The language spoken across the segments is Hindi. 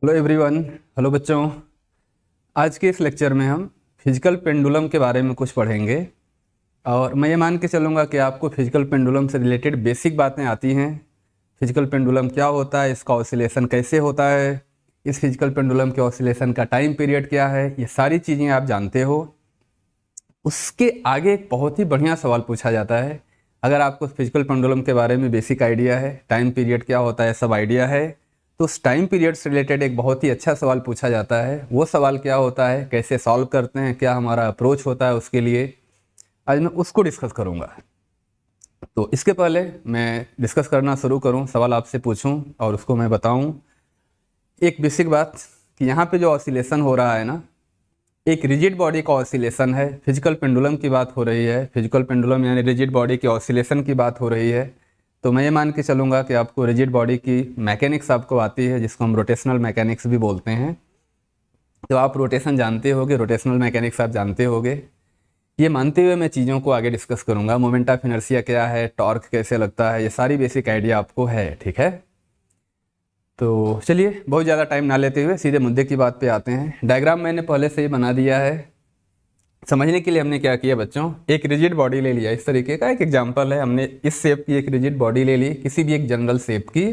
Hello everyone. हेलो बच्चों। आज के इस लेक्चर में हम फिजिकल पेंडुलम के बारे में कुछ पढ़ेंगे और मैं ये मान के चलूँगा कि आपको फिजिकल पेंडुलम से रिलेटेड बेसिक बातें आती हैं। फिजिकल पेंडुलम क्या होता है, इसका ऑसिलेशन कैसे होता है, इस फिजिकल पेंडुलम के ऑसिलेशन का टाइम पीरियड क्या है, ये सारी चीज़ें आप जानते हो। उसके आगे एक बहुत ही बढ़िया सवाल पूछा जाता है। अगर आपको फिजिकल पेंडुलम के बारे में बेसिक आइडिया है, टाइम पीरियड क्या होता है, सब आइडिया है, तो उस टाइम पीरियड से रिलेटेड एक बहुत ही अच्छा सवाल पूछा जाता है। वो सवाल क्या होता है, कैसे सॉल्व करते हैं, क्या हमारा अप्रोच होता है उसके लिए, आज मैं उसको डिस्कस करूँगा। तो इसके पहले मैं डिस्कस करना शुरू करूँ, सवाल आपसे पूछूँ और उसको मैं बताऊँ। एक बेसिक बात कि यहाँ पे जो ऑसिलेशन हो रहा है ना, एक रिजिड बॉडी का ऑसिलेशन है। फिजिकल पेंडुलम की बात हो रही है, फिजिकल पेंडुलम यानी रिजिड बॉडी के ऑसिलेशन की बात हो रही है। तो मैं ये मान के चलूँगा कि आपको रिजिड बॉडी की मैकेनिक्स आपको आती है, जिसको हम रोटेशनल मैकेनिक्स भी बोलते हैं। तो आप रोटेशन जानते होगे, रोटेशनल मैकेनिक्स आप जानते होगे। ये मानते हुए मैं चीज़ों को आगे डिस्कस करूँगा। मोमेंट ऑफ इनर्शिया क्या है, टॉर्क कैसे लगता है, ये सारी बेसिक आइडिया आपको है, ठीक है। तो चलिए बहुत ज़्यादा टाइम ना लेते हुए सीधे मुद्दे की बात पे आते हैं। डायग्राम मैंने पहले से ही बना दिया है। समझने के लिए हमने क्या किया बच्चों, एक रिजिड बॉडी ले लिया। इस तरीके का एक एग्जांपल है, हमने इस शेप की एक रिजिड बॉडी ले ली, किसी भी एक जनरल शेप की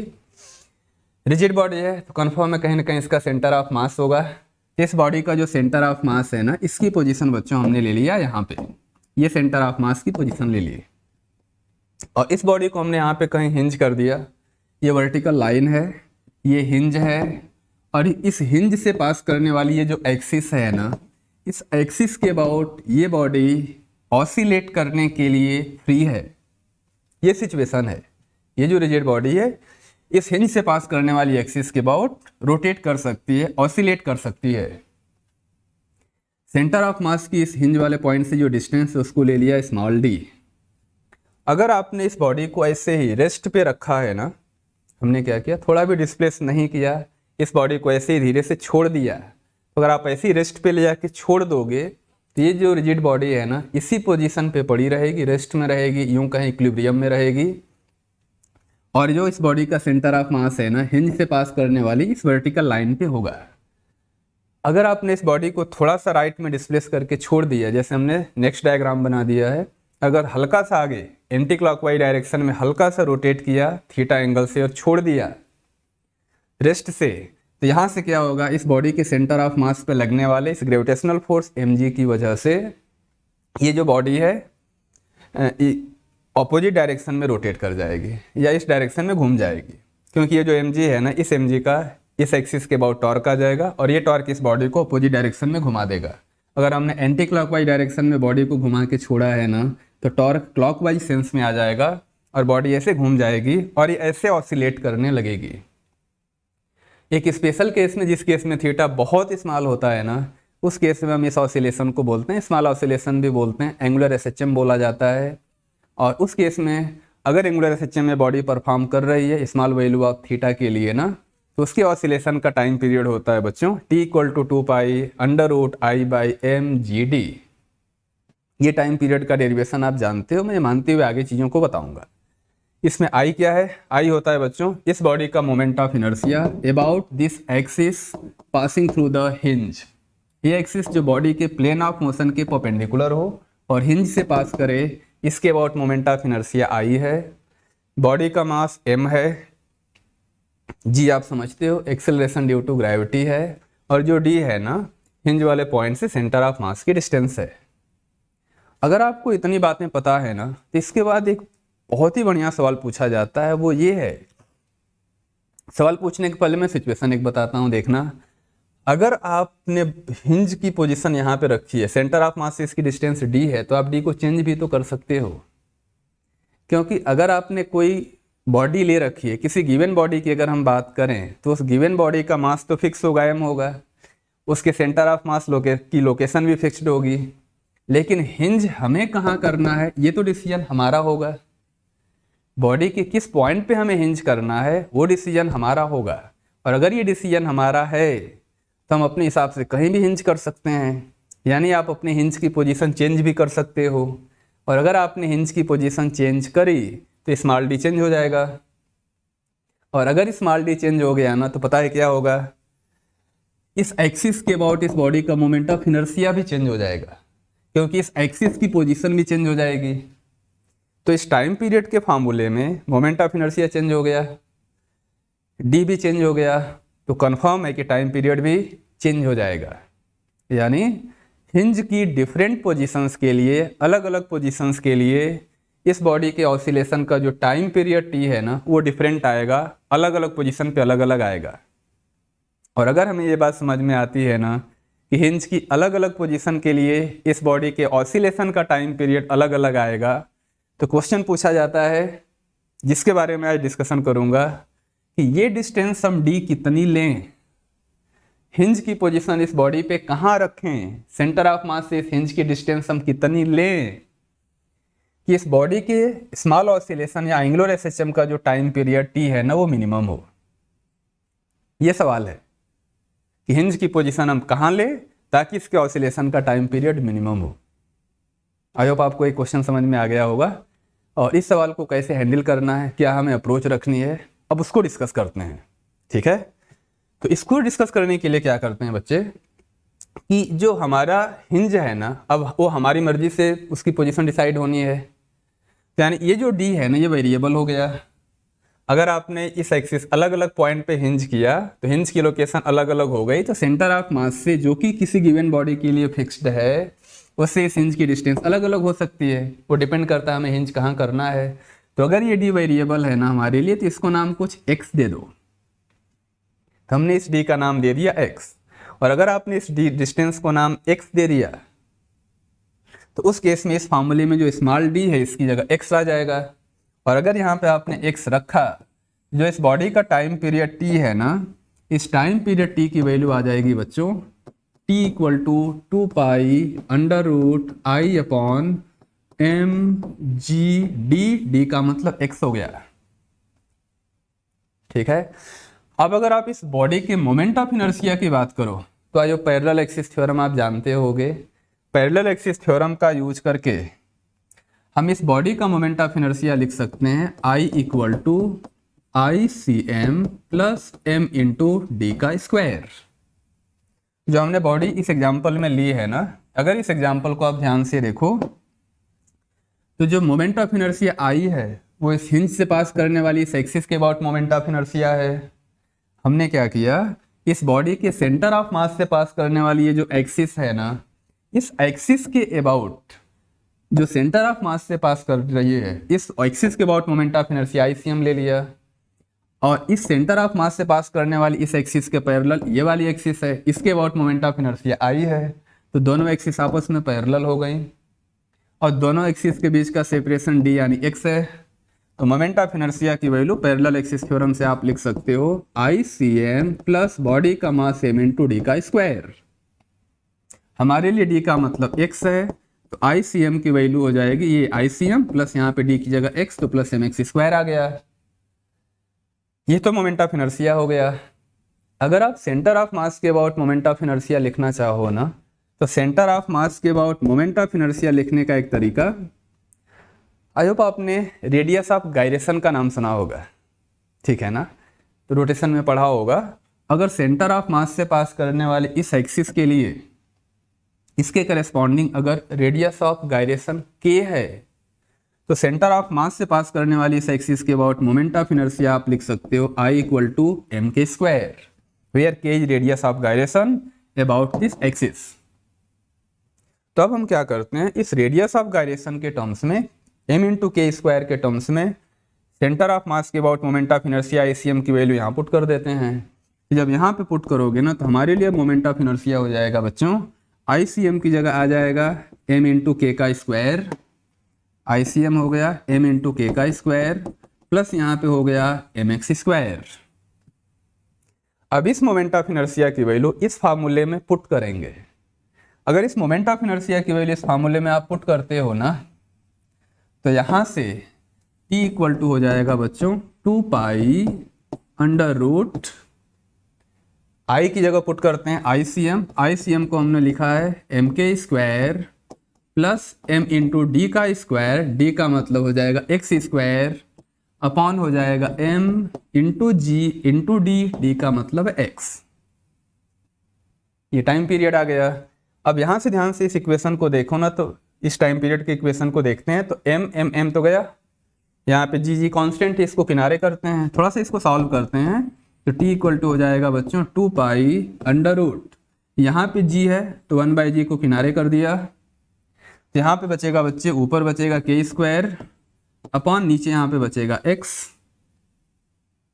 रिजिड बॉडी है। तो कन्फर्म है कहीं ना कहीं इसका सेंटर ऑफ मास होगा। इस बॉडी का जो सेंटर ऑफ मास है ना, इसकी पोजीशन बच्चों हमने ले लिया यहाँ पे, ये सेंटर ऑफ मास की पोजीशन ले ली और इस बॉडी को हमने यहाँ पे कहीं हिंज कर दिया। ये वर्टिकल लाइन है, ये हिंज है और इस हिंज से पास करने वाली ये जो एक्सिस है ना, इस एक्सिस के अबाउट ये बॉडी ऑसिलेट करने के लिए फ्री है। ये सिचुएशन है। ये जो रिजिड बॉडी है इस हिंज से पास करने वाली एक्सिस के अबाउट रोटेट कर सकती है, ऑसिलेट कर सकती है। सेंटर ऑफ मास की इस हिंज वाले पॉइंट से जो डिस्टेंस है उसको ले लिया स्मॉल डी। अगर आपने इस बॉडी को ऐसे ही रेस्ट पे रखा है ना, हमने क्या किया, थोड़ा भी डिस्प्लेस नहीं किया, इस बॉडी को ऐसे ही धीरे से छोड़ दिया। तो अगर आप ऐसे ही रेस्ट पे ले जाके छोड़ दोगे तो ये जो रिजिड बॉडी है ना, इसी पोजीशन पे पड़ी रहेगी, रेस्ट में रहेगी, यूं कहीं इक्विलिब्रियम में रहेगी। और जो इस बॉडी का सेंटर ऑफ मास है ना, हिंज से पास करने वाली इस वर्टिकल लाइन पे होगा। अगर आपने इस बॉडी को थोड़ा सा राइट में डिस्प्लेस करके छोड़ दिया, जैसे हमने नेक्स्ट डायग्राम बना दिया है, अगर हल्का सा आगे एंटी क्लॉकवाइज डायरेक्शन में हल्का सा रोटेट किया थीटा एंगल से और छोड़ दिया रेस्ट से, तो यहाँ से क्या होगा, इस बॉडी के सेंटर ऑफ मास पे लगने वाले इस ग्रेविटेशनल फोर्स mg की वजह से ये जो बॉडी है ऑपोजिट डायरेक्शन में रोटेट कर जाएगी या इस डायरेक्शन में घूम जाएगी, क्योंकि ये जो mg है ना, इस mg का इस एक्सिस के अबाउट टॉर्क आ जाएगा और ये टॉर्क इस बॉडी को अपोजिट डायरेक्शन में घुमा देगा। अगर हमने एंटी क्लॉकवाइज डायरेक्शन में बॉडी को घुमा के छोड़ा है ना, तो टॉर्क क्लॉकवाइज सेंस में आ जाएगा और बॉडी ऐसे घूम जाएगी और ये ऐसे ऑसिलेट करने लगेगी। एक स्पेशल केस में, जिस केस में थीटा बहुत स्मॉल होता है ना, उस केस में हम इस ऑसिलेशन को बोलते हैं, स्मॉल ऑसिलेशन भी बोलते हैं, एंगुलर एसएचएम बोला जाता है। और उस केस में अगर एंगुलर एसएचएम में बॉडी परफॉर्म कर रही है स्मॉल वैल्यू ऑफ थीटा के लिए ना, तो उसके ऑसिलेशन का टाइम पीरियड होता है बच्चों T=2π√I/mgd। ये टाइम पीरियड का डेरिवेशन आप जानते हो, मैं मानते हुए आगे चीज़ों को बताऊंगा। इसमें I क्या है, I होता है बच्चों इस बॉडी का moment of inertia about this axis passing through the hinge. ये एक्सिस जो बॉडी के प्लेन ऑफ मोशन के परपेंडिकुलर हो और हिंज से पास करे, इसके about moment of inertia I है। बॉडी का मास m है, g आप समझते हो एक्सेलरेशन ड्यू टू ग्रेविटी है, और जो d है ना, हिंज वाले पॉइंट से सेंटर ऑफ मास की डिस्टेंस है। अगर आपको इतनी बातें पता है ना, तो इसके बाद एक बहुत ही बढ़िया सवाल पूछा जाता है, वो ये है। सवाल पूछने के पहले मैं सिचुएशन एक बताता हूँ, देखना। अगर आपने हिंज की पोजीशन यहाँ पे रखी है, सेंटर ऑफ मास से इसकी डिस्टेंस d है, तो आप d को चेंज भी तो कर सकते हो, क्योंकि अगर आपने कोई बॉडी ले रखी है, किसी गिवन बॉडी की अगर हम बात करें, तो उस गिवन बॉडी का मास तो फिक्स होगा, m होगा, उसके सेंटर ऑफ मास की लोकेशन भी फिक्स्ड होगी, लेकिन हिंज हमें कहाँ करना है ये तो डिसीजन हमारा होगा। बॉडी के किस पॉइंट पे हमें हिंज करना है वो डिसीजन हमारा होगा, और अगर ये डिसीजन हमारा है तो हम अपने हिसाब से कहीं भी हिंज कर सकते हैं, यानी आप अपने हिंज की पोजीशन चेंज भी कर सकते हो। और अगर आपने हिंज की पोजीशन चेंज करी तो स्मॉल डी चेंज हो जाएगा, और अगर स्मॉल डी चेंज हो गया ना, तो पता है क्या होगा, इस एक्सिस के अबाउट इस बॉडी का मोमेंट ऑफ इनर्शिया भी चेंज हो जाएगा, क्योंकि इस एक्सिस की पोजीशन भी चेंज हो जाएगी। तो इस टाइम पीरियड के फार्मूले में मोमेंट ऑफ इनर्शिया चेंज हो गया, डी भी चेंज हो गया, तो कंफर्म है कि टाइम पीरियड भी चेंज हो जाएगा। यानी हिंज की डिफरेंट पोजीशंस के लिए, अलग अलग पोजीशंस के लिए इस बॉडी के ऑसिलेशन का जो टाइम पीरियड टी है ना, वो डिफरेंट आएगा, अलग अलग पोजीशन पे अलग अलग आएगा। और अगर हमें ये बात समझ में आती है ना कि हिंज की अलग अलग पोजीशन के लिए इस बॉडी के ऑसिलेशन का टाइम पीरियड अलग अलग आएगा, तो क्वेश्चन पूछा जाता है जिसके बारे में आज डिस्कशन करूंगा कि ये डिस्टेंस हम डी कितनी लें, हिंज की पोजीशन इस बॉडी पे कहाँ रखें, सेंटर ऑफ मास से इस हिंज की डिस्टेंस हम कितनी लें कि इस बॉडी के स्मॉल ऑसिलेशन या एंगुलर एसएचएम का जो टाइम पीरियड टी है ना, वो मिनिमम हो। ये सवाल है कि हिंज की पोजीशन हम कहाँ लें ताकि इसके ऑसिलेशन का टाइम पीरियड मिनिमम हो। आई होप आपको एक क्वेश्चन समझ में आ गया होगा, और इस सवाल को कैसे हैंडल करना है, क्या हमें अप्रोच रखनी है, अब उसको डिस्कस करते हैं। ठीक है, तो इसको डिस्कस करने के लिए क्या करते हैं बच्चे कि जो हमारा हिंज है ना, अब वो हमारी मर्जी से उसकी पोजीशन डिसाइड होनी है। यानी ये जो डी है ना, ये वेरिएबल हो गया। अगर आपने इस एक्सिस अलग अलग पॉइंट पे हिंज किया तो हिंज की लोकेशन अलग अलग हो गई, तो सेंटर ऑफ मास से जो कि किसी गिवन बॉडी के लिए फिक्स्ड है, उससे इस हिंज की डिस्टेंस अलग अलग हो सकती है। वो डिपेंड करता है हमें हिंज कहाँ करना है। तो अगर ये डी वेरिएबल है ना हमारे लिए, तो इसको नाम कुछ एक्स दे दो। तो हमने इस डी का नाम दे दिया एक्स, और अगर आपने इस डी डिस्टेंस को नाम एक्स दे दिया तो उस केस में इस फार्मूले में जो स्मॉल डी है इसकी जगह एक्स आ जाएगा। और अगर यहाँ पे आपने एक्स रखा, जो इस बॉडी का टाइम पीरियड टी है ना, इस टाइम पीरियड टी की वैल्यू आ जाएगी बच्चों t equal to 2 pi under root I upon M G D का मतलब x हो गया। ठीक है, अब अगर आप इस बॉडी के मोमेंट ऑफ इनर्शिया की बात करो तो जो पैरेलल एक्सिस थ्योरम आप जानते होगे, पैरेलल एक्सिस थ्योरम का यूज करके हम इस बॉडी का मोमेंट ऑफ इनर्शिया लिख सकते हैं I equal to I C M plus M into D का स्क्वायर। जो हमने बॉडी इस एग्जाम्पल में ली है ना, अगर इस एग्जाम्पल को आप ध्यान से देखो तो जो मोमेंट ऑफ इनर्शिया आई है वो इस हिंज से पास करने वाली इस एक्सिस के अबाउट मोमेंट ऑफ इनर्शिया है। हमने क्या किया, इस बॉडी के सेंटर ऑफ मास से पास करने वाली ये जो एक्सिस है ना, इस एक्सिस के अबाउट जो सेंटर ऑफ मास से पास कर रही है, इस एक्सिस के about moment of inertia ICM ले लिया, और इस सेंटर ऑफ मास से पास करने वाली इस एक्सिस के पैरेलल ये वाली एक्सिस है, इसके about moment of inertia I है। तो दोनों एक्सिस आपस में पैरेलल हो गई, और दोनों एक्सिस के बीच का सेपरेशन d यानी x है। तो मोमेंट ऑफ इनर्शिया की वैल्यू पैरेलल एक्सिस थ्योरम से आप लिख सकते हो ICM प्लस बॉडी का मास m इंटू डी का स्क्वायर। हमारे लिए d का मतलब x है, तो ICM की वैल्यू हो जाएगी ये ICM प्लस यहाँ पे d की जगह x, तो प्लस mx स्क्वायर आ गया। ये तो मोमेंट ऑफ इनर्शिया हो गया। अगर आप सेंटर ऑफ मास के अबाउट मोमेंट ऑफ इनर्शिया लिखना चाहो ना, तो सेंटर ऑफ मास के अबाउट मोमेंट ऑफ इनर्शिया लिखने का एक तरीका, आई होप आपने रेडियस ऑफ गायरेशन का नाम सुना होगा, ठीक है ना, तो रोटेशन में पढ़ा होगा। अगर सेंटर ऑफ मास से पास करने वाले इस एक्सिस के लिए इसके करेस्पॉन्डिंग अगर रेडियस ऑफ गायरेशन k है, तो सेंटर ऑफ मास से पास करने वाली इस एक्सिस के अबाउट मोमेंट ऑफ इनर्शिया आप लिख सकते हो I equal to M K square, where k is radius of gyration about this axis. तो अब हम क्या करते हैं, इस रेडियस ऑफ गायरेशन के टर्म्स में m इंटू के स्क्वायर के टर्म्स में सेंटर ऑफ मास के about moment of inertia ICM की वैल्यू यहाँ पुट कर देते हैं। जब यहाँ पे पुट करोगे ना, तो हमारे लिए मोमेंट ऑफ इनर्शिया हो जाएगा बच्चों, ICM की जगह आ जाएगा m इंटू के का स्क्वायर, ICM हो गया m इंटू के का स्क्वायर प्लस यहाँ पे हो गया mx स्क्वायर। अब इस मोमेंट ऑफ इनर्शिया की वैल्यू इस फार्मूले में पुट करेंगे। अगर इस मोमेंट ऑफ इनर्शिया की वैल्यू इस फार्मूले में आप पुट करते हो ना, तो यहाँ से t इक्वल टू हो जाएगा बच्चों 2 पाई अंडर रूट I की जगह पुट करते हैं ICM को हमने लिखा है m के square plus m into D का स्क्वायर, डी का मतलब हो जाएगा x स्क्वायर अपॉन हो जाएगा m इंटू जी इंटू डी, डी का मतलब है x। ये टाइम पीरियड आ गया। अब यहाँ से ध्यान से इस इक्वेशन को देखो ना, तो इस टाइम पीरियड के इक्वेशन को देखते हैं तो एम एम एम तो गया, यहाँ पे जी जी कॉन्स्टेंट है, इसको किनारे करते हैं, थोड़ा सा इसको सॉल्व करते हैं तो टी इक्वल टू हो जाएगा बच्चों 2 पाई अंडर रूट, यहाँ पे जी है तो 1/g को किनारे कर दिया, तो यहाँ पे बचेगा बच्चे, ऊपर बचेगा के स्क्वायर अपॉन नीचे यहाँ पे बचेगा x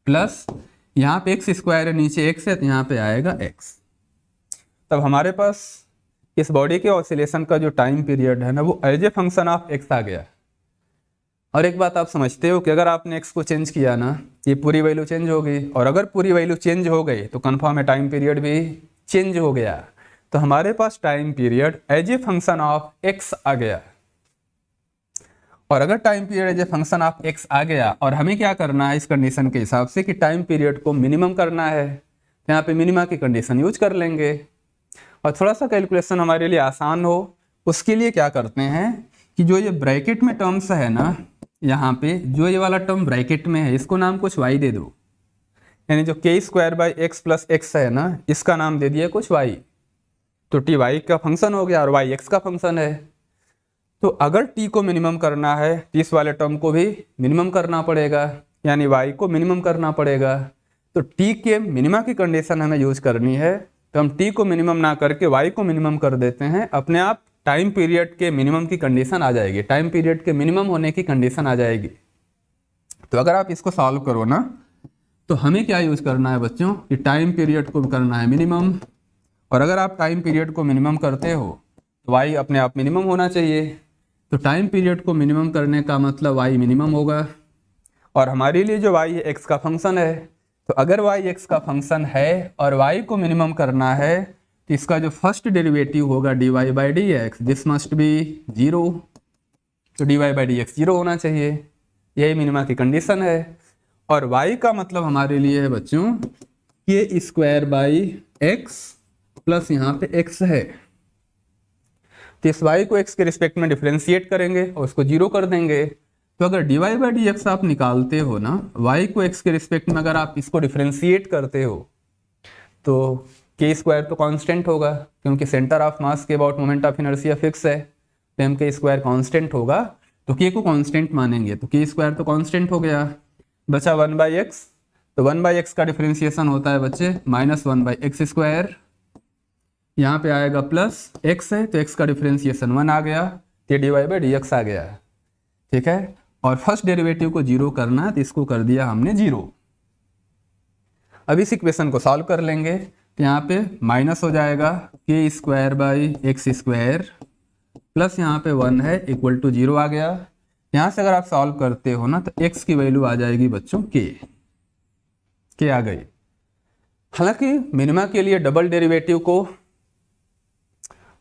प्लस यहाँ पे एक्स स्क्वायर है, नीचे x है तो यहाँ पे आएगा x। तब हमारे पास इस बॉडी के ऑसिलेशन का जो टाइम पीरियड है ना वो as a function of x आ गया। और एक बात आप समझते हो कि अगर आपने x को चेंज किया ना, ये पूरी वैल्यू चेंज हो गई, और अगर पूरी वैल्यू चेंज हो गई तो कन्फर्म है टाइम पीरियड भी चेंज हो गया। तो हमारे पास time period as a function of x आ गया। और अगर time period as a function of x आ गया और हमें क्या करना है इस कंडीशन के हिसाब से कि टाइम पीरियड को मिनिमम करना है, तो यहाँ पे मिनिमा की कंडीशन यूज कर लेंगे। और थोड़ा सा कैलकुलेशन हमारे लिए आसान हो उसके लिए क्या करते हैं कि जो ये ब्रैकेट में टर्म्स है ना, यहाँ पे जो ये वाला टर्म ब्रैकेट में है इसको नाम कुछ y दे दो, यानी जो के square by X plus x है ना इसका नाम दे दिया कुछ y, तो टी वाई का फंक्शन हो गया और y x का फंक्शन है। तो अगर t को मिनिमम करना है तो इस वाले टर्म को भी मिनिमम करना पड़ेगा, यानी y को मिनिमम करना पड़ेगा। तो t के मिनिमा की कंडीशन हमें यूज करनी है, तो हम t को मिनिमम ना करके y को मिनिमम कर देते हैं, अपने आप टाइम पीरियड के मिनिमम की कंडीशन आ जाएगी, टाइम पीरियड के मिनिमम होने की कंडीशन आ जाएगी। तो अगर आप इसको सॉल्व करो ना तो हमें क्या यूज करना है बच्चों कि टाइम पीरियड को करना है मिनिमम, और अगर आप टाइम पीरियड को मिनिमम करते हो तो y अपने आप मिनिमम होना चाहिए। तो टाइम पीरियड को मिनिमम करने का मतलब y मिनिमम होगा, और हमारे लिए जो y है x का फंक्शन है, तो अगर y x का फंक्शन है और y को मिनिमम करना है तो इसका जो फर्स्ट डेरिवेटिव होगा dy by D x, this must be 0, तो dy बाई डी एक्स 0 होना चाहिए, यही मिनिमा की कंडीशन है। और y का मतलब हमारे लिए है बच्चों के स्क्वायर बाई एक्स प्लस यहाँ पे x है, तो इस y को x के रिस्पेक्ट में डिफरेंशिएट करेंगे और उसको 0 कर देंगे। तो अगर dy बाई डी एक्स आप निकालते हो ना, y को x के रिस्पेक्ट में अगर आप इसको डिफरेंशिएट करते हो तो के स्क्वायर तो कांस्टेंट होगा, क्योंकि सेंटर ऑफ मास के about moment of inertia fix है, तो एम के स्क्वायर कांस्टेंट होगा, तो के को कांस्टेंट मानेंगे तो के स्क्वायर तो कांस्टेंट हो गया, बचा 1/x, तो 1/x का डिफरेंशिएशन होता है बच्चे -1/x स्क्वायर, यहाँ पे आएगा प्लस x है तो x का डिफरेंशिएशन 1 आ गया, तो dy बाई डी एक्स आ गया, ठीक है। और फर्स्ट डेरिवेटिव को 0 करना है तो इसको कर दिया हमने 0। अब इस इक्वेशन को सॉल्व कर लेंगे, तो यहाँ पे माइनस हो जाएगा के square by x square plus यहाँ पे 1 है इक्वल टू 0 आ गया। यहाँ से अगर आप सॉल्व करते हो ना तो x की वैल्यू आ जाएगी बच्चों के आ गई। हालांकि मिनिमा के लिए डबल डेरिवेटिव को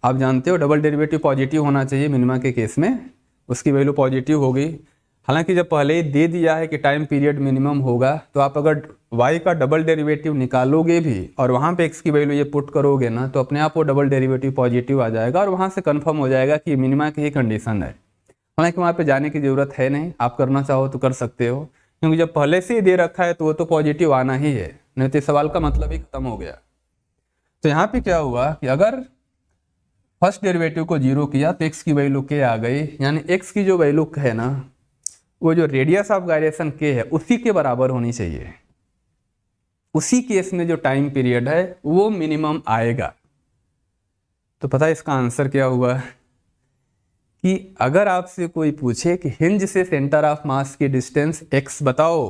आप जानते हो, डबल डेरिवेटिव पॉजिटिव होना चाहिए मिनिमा के केस में, उसकी वैल्यू पॉजिटिव होगी। हालांकि जब पहले ही दे दिया है कि टाइम पीरियड मिनिमम होगा, तो आप अगर y का डबल डेरिवेटिव निकालोगे भी और वहाँ पे x की वैल्यू ये पुट करोगे ना, तो अपने आप वो डबल डेरिवेटिव पॉजिटिव आ जाएगा और वहाँ से कंफर्म हो जाएगा कि मिनिमा की ही कंडीशन है। हालांकि वहाँ पे जाने की ज़रूरत है नहीं, आप करना चाहो तो कर सकते हो, क्योंकि जब पहले से ही दे रखा है तो वो तो पॉजिटिव आना ही है, नहीं तो सवाल का मतलब ही खत्म हो गया। तो यहाँ पे क्या हुआ कि अगर फर्स्ट डेरिवेटिव को 0 किया तो x की वैल्यू k आ गई, यानी x की जो वैल्यू है ना वो जो रेडियस ऑफ गायरेशन k है उसी के बराबर होनी चाहिए। उसी केस में जो टाइम पीरियड है वो मिनिमम आएगा। तो पता है इसका आंसर क्या हुआ कि अगर आपसे कोई पूछे कि हिंज से सेंटर ऑफ मास की डिस्टेंस x बताओ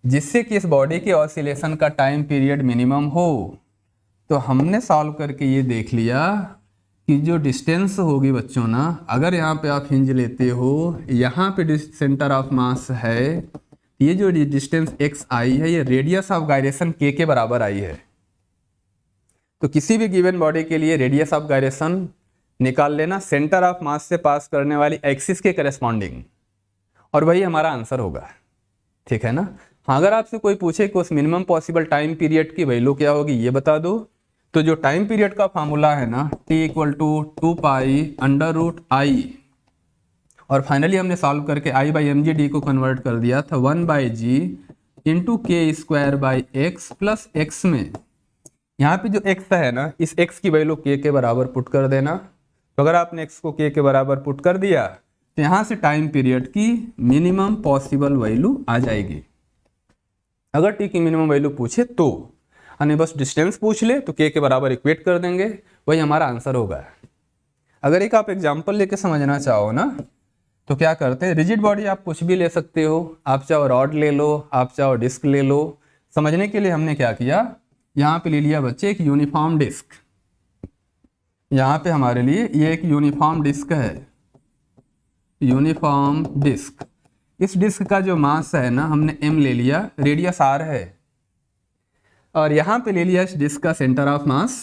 जिससे कि इस बॉडी के ऑसिलेशन का टाइम पीरियड मिनिमम हो, तो हमने सॉल्व करके ये देख लिया कि जो डिस्टेंस होगी बच्चों ना, अगर यहाँ पे आप हिंज लेते हो, यहाँ पे सेंटर ऑफ मास है, ये जो डिस्टेंस x आई है ये रेडियस ऑफ गायरेशन k के बराबर आई है। तो किसी भी गिवन बॉडी के लिए रेडियस ऑफ गायरेशन निकाल लेना सेंटर ऑफ मास से पास करने वाली एक्सिस के करेस्पॉन्डिंग, और वही हमारा आंसर होगा, ठीक है ना। हाँ, अगर आपसे कोई पूछे कि उस मिनिमम पॉसिबल टाइम पीरियड की वैल्यू क्या होगी ये बता दो, तो जो टाइम पीरियड का फॉर्मूला है ना t equal to 2 pi under root I, और फाइनली हमने सॉल्व करके i by M G D को कन्वर्ट कर दिया था 1/g into K square by X plus X में यहाँ पे जो x है ना, इस x की वैल्यू k के बराबर पुट कर देना। तो अगर आपने x को k के बराबर पुट कर दिया तो यहाँ से टाइम पीरियड की मिनिमम पॉसिबल वैल्यू आ जाएगी। अगर t की मिनिमम वैल्यू पूछे तो, यानी बस डिस्टेंस पूछ ले तो k के बराबर इक्वेट कर देंगे, वही हमारा आंसर होगा। अगर एक आप एग्जाम्पल लेके समझना चाहो ना तो क्या करते हैं, रिजिड बॉडी आप कुछ भी ले सकते हो, आप चाहो रॉड ले लो, आप चाहो डिस्क ले लो। समझने के लिए हमने क्या किया, यहाँ पे ले लिया बच्चे एक यूनिफॉर्म डिस्क। यहाँ पे हमारे लिए ये एक यूनिफॉर्म डिस्क है, यूनिफॉर्म डिस्क। इस डिस्क का जो मास है ना, हमने m ले लिया, रेडियस r है, और यहाँ पे ले लिया इस डिस्क का सेंटर ऑफ मास,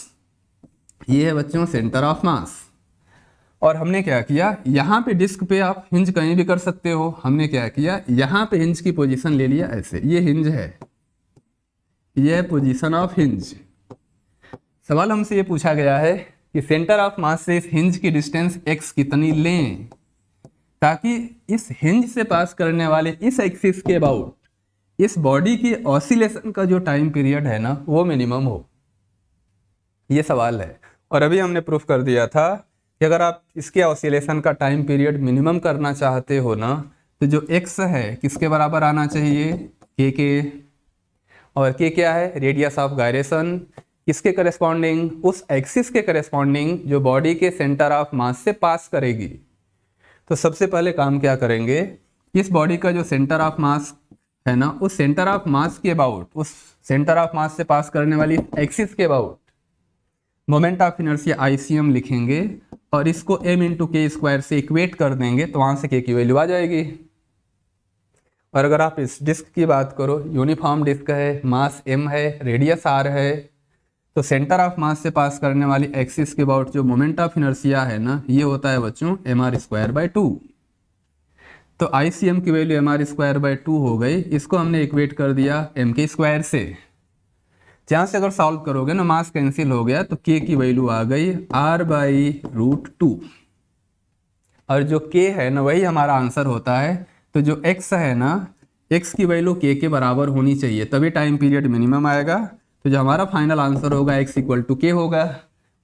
ये है बच्चों सेंटर ऑफ मास। और हमने क्या किया, यहाँ पे डिस्क पे आप हिंज कहीं भी कर सकते हो, हमने क्या किया, यहाँ पे हिंज की पोजीशन ले लिया ऐसे, ये हिंज है, ये है पोजीशन ऑफ हिंज। सवाल हमसे ये पूछा गया है कि सेंटर ऑफ मास से इस हिंज की डिस्टेंस x कितनी लें, ताकि इस हिंज से पास करने वाले इस एक्सिस के अबाउट इस बॉडी की ऑसिलेशन का जो टाइम पीरियड है ना वो मिनिमम हो। ये सवाल है। और अभी हमने प्रूफ कर दिया था कि अगर आप इसके ऑसिलेशन का टाइम पीरियड मिनिमम करना चाहते हो ना, तो जो x है किसके बराबर आना चाहिए, k के। और k क्या है, रेडियस ऑफ गायरेशन, किसके करेस्पॉन्डिंग, उस एक्सिस के करेस्पॉन्डिंग जो बॉडी के सेंटर ऑफ मास से पास करेगी। तो सबसे पहले काम क्या करेंगे, इस बॉडी का जो सेंटर ऑफ मास है ना, उस सेंटर ऑफ मास के अबाउट, उस सेंटर ऑफ मास से पास करने वाली एक्सिस के about moment of inertia ICM लिखेंगे और इसको m इंटू के स्क्वायर से इक्वेट कर देंगे, तो वहाँ से k की वैल्यू आ जाएगी। और अगर आप इस डिस्क की बात करो, यूनिफॉर्म डिस्क है, मास m है, रेडियस r है, तो सेंटर ऑफ मास से पास करने वाली एक्सिस के अबाउट जो मोमेंट ऑफ इनर्शिया है ना, ये होता है बच्चों mr²/2। तो ICM की वैल्यू mr²/2 हो गई, इसको हमने इक्वेट कर दिया m² से। यहाँ से अगर सॉल्व करोगे ना, मास कैंसिल हो गया तो k की वैल्यू आ गई r/√2, और जो k है ना वही हमारा आंसर होता है। तो जो x है ना, x की वैल्यू k के बराबर होनी चाहिए, तभी टाइम पीरियड मिनिमम आएगा। तो जो हमारा फाइनल आंसर होगा x = k होगा,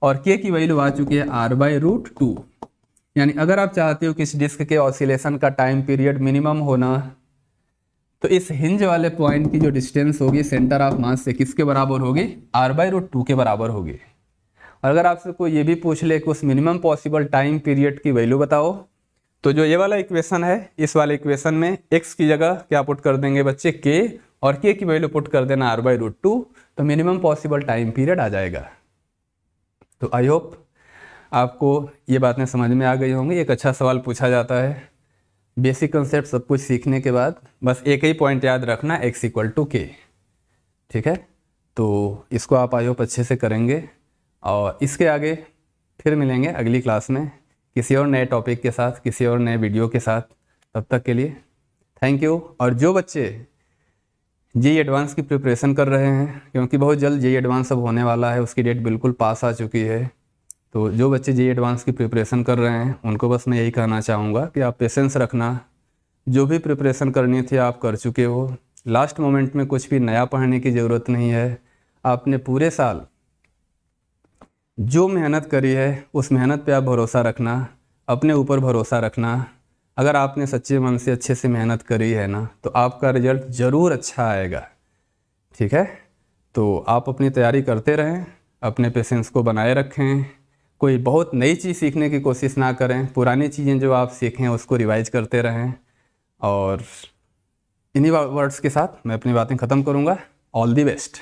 और k की वैल्यू आ चुकी है r/√2। यानी अगर आप चाहते हो कि इस डिस्क के ऑसिलेशन का टाइम पीरियड मिनिमम होना, तो इस हिंज वाले पॉइंट की जो डिस्टेंस होगी सेंटर ऑफ मास से किसके बराबर होगी, r/√2 के बराबर होगी। और अगर आपसे कोई ये भी पूछ ले कि उस मिनिमम पॉसिबल टाइम पीरियड की वैल्यू बताओ, तो जो ये वाला इक्वेशन है, इस वाले इक्वेशन में x की जगह क्या पुट कर देंगे बच्चे, k, और k की वैल्यू पुट कर देना r/√2, तो मिनिमम पॉसिबल टाइम पीरियड आ जाएगा। तो आई होप आपको ये बातें समझ में आ गई होंगी। एक अच्छा सवाल पूछा जाता है, बेसिक कंसेप्ट सब कुछ सीखने के बाद बस एक ही पॉइंट याद रखना, x = k। ठीक है, तो इसको आप आई होप अच्छे से करेंगे, और इसके आगे फिर मिलेंगे अगली क्लास में किसी और नए टॉपिक के साथ, किसी और नए वीडियो के साथ। तब तक के लिए थैंक यू। और जो बच्चे JEE एडवांस की प्रिपरेशन कर रहे हैं, क्योंकि बहुत जल्द JEE एडवांस अब होने वाला है, उसकी डेट बिल्कुल पास आ चुकी है, तो जो बच्चे JEE एडवांस की प्रिपरेशन कर रहे हैं उनको बस मैं यही कहना चाहूँगा कि आप पेशेंस रखना। जो भी प्रिपरेशन करनी थी आप कर चुके हो, लास्ट मोमेंट में कुछ भी नया पढ़ने की ज़रूरत नहीं है। आपने पूरे साल जो मेहनत करी है उस मेहनत पे आप भरोसा रखना, अपने ऊपर भरोसा रखना। अगर आपने सच्चे मन से अच्छे से मेहनत करी है ना, तो आपका रिजल्ट ज़रूर अच्छा आएगा। ठीक है, तो आप अपनी तैयारी करते रहें, अपने पेशेंस को बनाए रखें, कोई बहुत नई चीज़ सीखने की कोशिश ना करें, पुरानी चीज़ें जो आप सीखें उसको रिवाइज करते रहें। और इन्हीं वर्ड्स के साथ मैं अपनी बातें ख़त्म करूँगा। All the best.